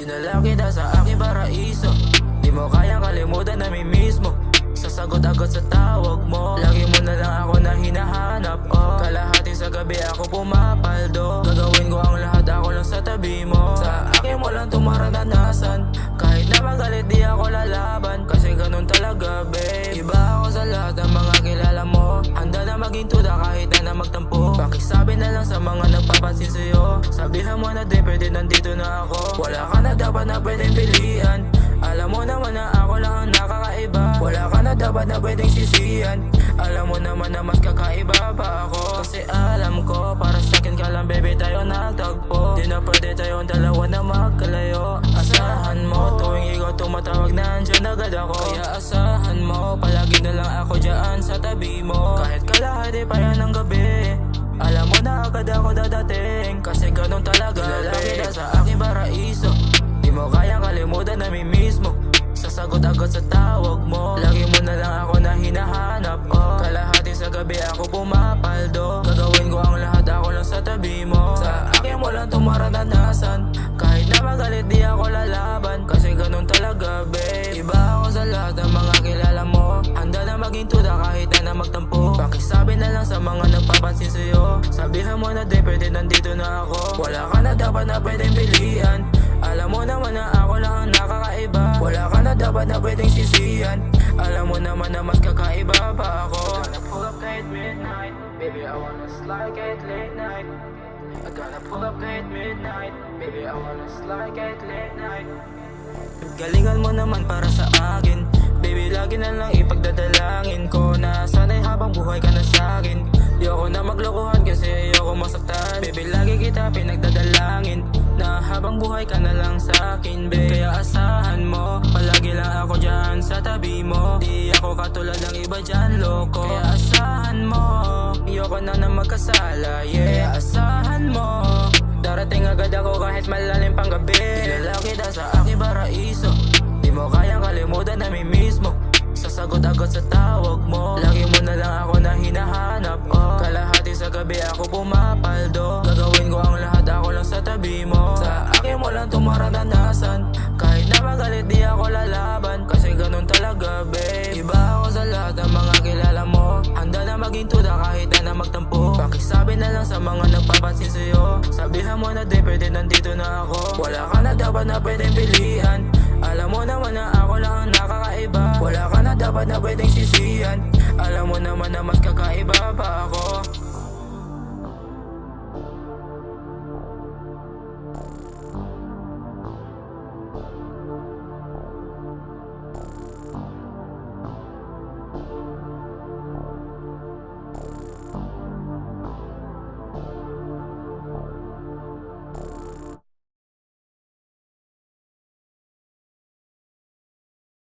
Dinala kita sa aking paraiso, di mo kayang kalimutan na may mismo. Sasagot agad sa tawag mo, lagi mo na lang ako na hinahanap. Kalahati sa gabi ako pumapaldo, gagawin ko ang lahat, ako lang sa tabi mo. Sa akin mo lang tumaranasan, kahit na magalit di ako lalaban. Kasi ganun talaga babe, iba ako sa lahat ng mga kilala mo. Handa na maging tuda kahit na magtampo. Pakisabi na lang sa mga nagpapansin sa'yo, sabihan mo na di pwede nandito na ako. Wala ka na dapat na pwedeng pilihan, alam mo naman na ako lang ang nakakaiba. Wala ka na dapat na pwedeng sisihan, alam mo naman na mas kakaiba pa ako. Kasi alam ko para sa'kin ka lang baby tayo nagtagpo. Di na pwede tayong dalawa na magkalayo. Asahan mo tuwing ikaw tumatawag nandyan agad ako. Kaya asahan mo palagi na lang ako dyan sa tabi mo. Kahit kalahati pa yan ng gabi, alam mo na agad ako dadating. Kasi ganun talaga babe, kita sa aking paraiso, di mo kayang kalimutan na may mismo. Sasagot agad sa tawag mo, lagi mo na lang ako na hinahanap. Kalahati sa gabi ako pumapaldo, gagawin ko ang lahat, ako lang sa tabi mo. Sa akin mo lang tumaranasan, kahit na magalit di ako lalaban. Kasi ganun talaga babe, iba ako sa lahat ng mga kilala mo. Handa na maging tuda kahit na magtampo. Pakisabi na lang sa mga nagpapansin sa'yo, sabihan mo na di pwede nandito na ako. Wala ka na dapat na pwedeng pilihan, alam mo naman na ako lang ang nakakaiba. Wala ka na dapat na pwedeng sisihan, alam mo naman na mas kakaiba pa ako. I gotta pull up kahit midnight, baby I wanna slide kahit late night. I gotta pull up kahit midnight, baby I wanna slide kahit late night. Galingan mo naman para sa akin, baby lagi na lang ipagdadalangin ko na sana'y habang buhay ka na sa'kin. Di ako na maglokohan kasi ayoko masaktan, baby lagi kita pinagdadalangin na habang buhay ka na lang sa'kin babe. Kaya asahan mo palagi lang ako dyan sa tabi mo, di ako katulad ng iba dyan loko. Kaya asahan mo ayoko na magkasala, yeah. Kaya asahan mo darating agad ako kahit malalim pang gabi. Dinala kita sa aking paraiso, di mo kayang kalimutan na may mismo. Sasagot agad sa tawag mo, lagi mo na lang ako na hinahanap. Kalahati sa gabi ako pumapaldo, gagawin ko ang lahat, ako lang sa tabi mo. Sa akin mo lang tumaranasan, kahit na magalit di ako lalaban. Kasi ganun talaga babe, iba ako sa lahat ng mga kilala mo. Handa na maging tuda kahit na magtampo. Pakisabi na lang sa mga nagpapansin sa'yo, sabihan mo na di pwede nandito na ako. Wala ka na dapat na pwedeng pilihan, alam mo naman na ako lang ang nakakaiba. Wala ka na dapat na pwedeng sisihan, alam mo naman na mas kakaiba pa ako.